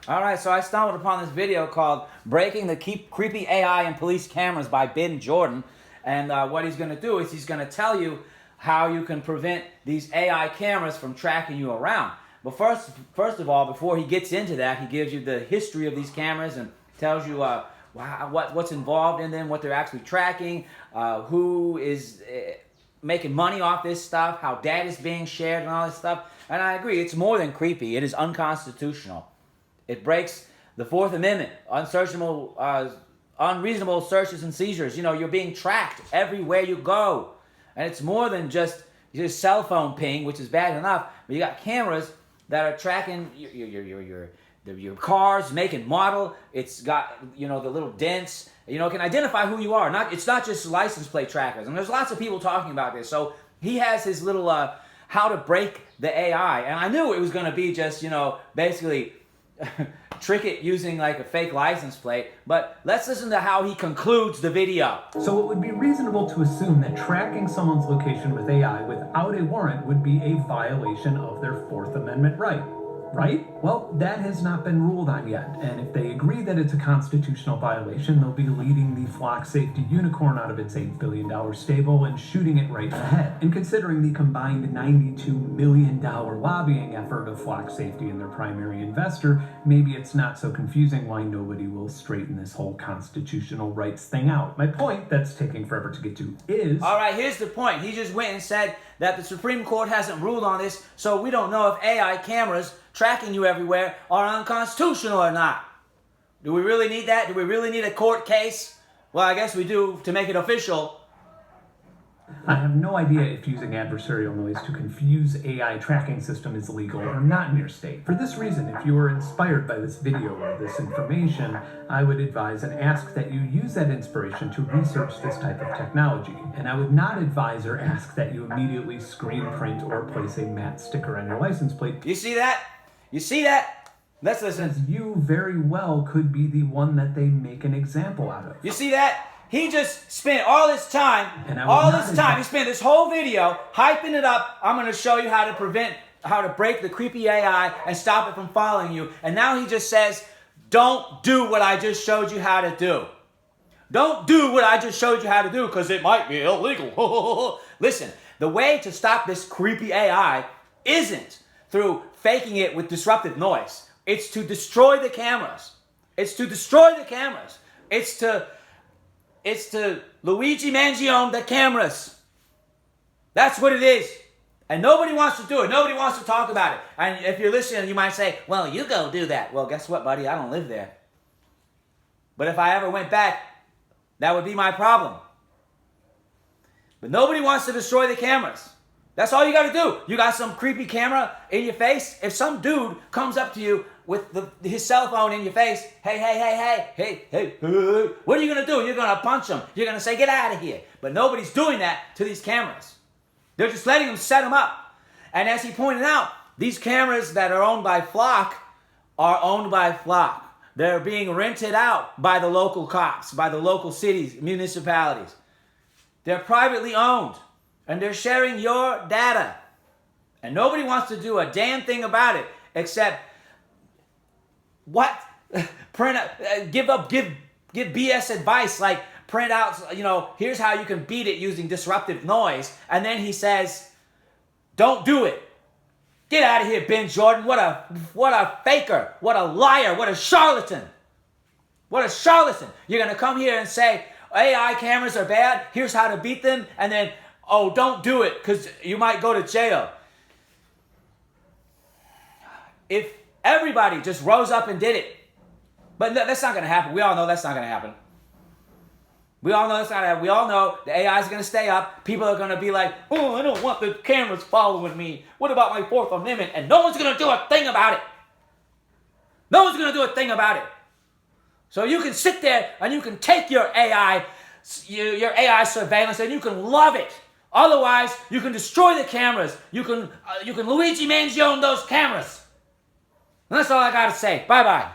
All right, so I stumbled upon this video called Breaking the Creepy AI in Police Cameras by Ben Jordan. And what he's going to do is he's going to tell you how you can prevent these AI cameras from tracking you around. But first of all, before he gets into that, he gives you the history of these cameras and tells you what's involved in them, what they're actually tracking, who is making money off this stuff, how data is being shared and all this stuff. And I agree, it's more than creepy. It is unconstitutional. It breaks the Fourth Amendment, unreasonable searches and seizures. You know, you're being tracked everywhere you go. And it's more than just your cell phone ping, which is bad enough, but you got cameras that are tracking your cars, make and model. It's got, the little dents. It can identify who you are. It's not just license plate trackers. And there's lots of people talking about this. So he has his little how to break the AI. And I knew it was going to be just, basically trick it using like a fake license plate, but let's listen to how he concludes the video. So it would be reasonable to assume that tracking someone's location with AI without a warrant would be a violation of their Fourth Amendment right. Right? Well, that has not been ruled on yet, and if they agree that it's a constitutional violation, they'll be leading the flock safety unicorn out of its $8 billion stable and shooting it right in the head. And considering the combined $92 million lobbying effort of flock safety and their primary investor, maybe it's not so confusing why nobody will straighten this whole constitutional rights thing out. My point, that's taking forever to get to, is... All right, here's the point. He just went and said that the Supreme Court hasn't ruled on this, so we don't know if AI cameras tracking you everywhere are unconstitutional or not. Do we really need that? Do we really need a court case? Well, I guess we do to make it official. I have no idea if using adversarial noise to confuse AI tracking system is legal or not in your state. For this reason, if you are inspired by this video or this information, I would advise and ask that you use that inspiration to research this type of technology. And I would not advise or ask that you immediately screen print or place a matte sticker on your license plate. You see that? You see that? Let's listen. As you very well could be the one that they make an example out of. You see that? He just spent all this time, he spent this whole video hyping it up. I'm going to show you how to break the creepy AI and stop it from following you. And now he just says, don't do what I just showed you how to do. Don't do what I just showed you how to do because it might be illegal. Listen, the way to stop this creepy AI isn't through faking it with disruptive noise. It's to destroy the cameras. It's to destroy the cameras. It's to Luigi Mangione the cameras. That's what it is. And nobody wants to do it. Nobody wants to talk about it. And if you're listening, you might say, well, you go do that. Well, guess what, buddy? I don't live there. But if I ever went back, that would be my problem. But nobody wants to destroy the cameras. That's all you got to do. You got some creepy camera in your face. If some dude comes up to you with his cell phone in your face, hey, what are you going to do? You're going to punch him. You're going to say, get out of here. But nobody's doing that to these cameras. They're just letting them set them up. And as he pointed out, these cameras that are owned by Flock are owned by Flock. They're being rented out by the local cops, by the local cities, municipalities. They're privately owned. And they're sharing your data. And nobody wants to do a damn thing about it except give BS advice like print out, here's how you can beat it using disruptive noise. And then he says, don't do it. Get out of here, Ben Jordan. What a faker. What a liar. What a charlatan. What a charlatan. You're going to come here and say, AI cameras are bad. Here's how to beat them. And then, oh, don't do it because you might go to jail. If everybody just rose up and did it, but that's not going to happen. We all know that's not going to happen. We all know that's not going to happen. We all know the AI is going to stay up. People are going to be like, oh, I don't want the cameras following me. What about my Fourth Amendment? And no one's going to do a thing about it. No one's going to do a thing about it. So you can sit there and you can take your AI surveillance and you can love it. Otherwise, you can destroy the cameras. You can Luigi Mangione those cameras. And that's all I got to say. Bye-bye.